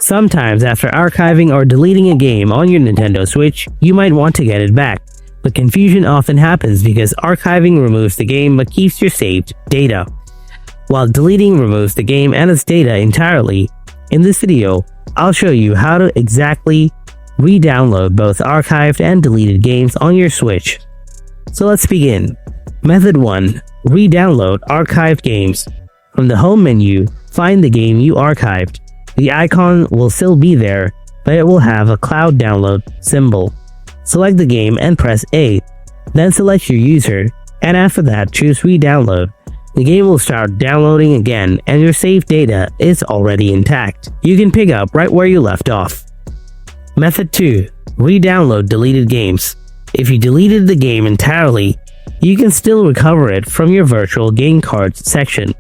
Sometimes after archiving or deleting a game on your Nintendo Switch, you might want to get it back, but confusion often happens because archiving removes the game but keeps your saved data, while deleting removes the game and its data entirely. In this video, I'll show you how to exactly re-download both archived and deleted games on your Switch. So let's begin. Method 1. Re-download archived games. From the home menu, find the game you archived. The icon will still be there, but it will have a cloud download symbol. Select the game and press A. Then select your user, and after that choose re-download. The game will start downloading again and your saved data is already intact. You can pick up right where you left off. Method 2. Re-download deleted games. If you deleted the game entirely, you can still recover it from your virtual game cards section.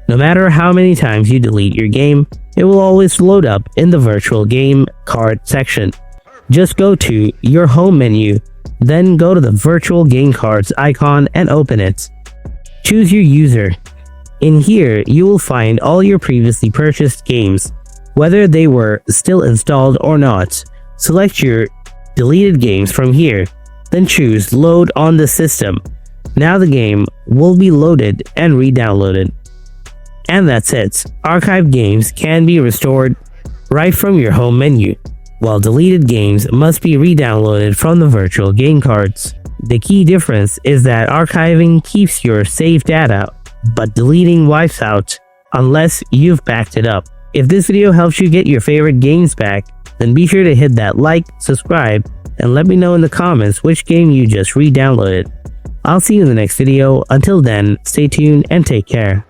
No matter how many times you delete your game, it will always load up in the virtual game card section. Just go to your home menu, then go to the virtual game cards icon and open it. Choose your user. In here, you will find all your previously purchased games, whether they were still installed or not. Select your deleted games from here, then choose Load on the system. Now the game will be loaded and re-downloaded. And that's it. Archived games can be restored right from your home menu, while deleted games must be re-downloaded from the virtual game cards. The key difference is that archiving keeps your saved data, but deleting wipes out unless you've backed it up. If this video helps you get your favorite games back, then be sure to hit that like, subscribe, and let me know in the comments which game you just re-downloaded. I'll see you in the next video. Until then, stay tuned and take care.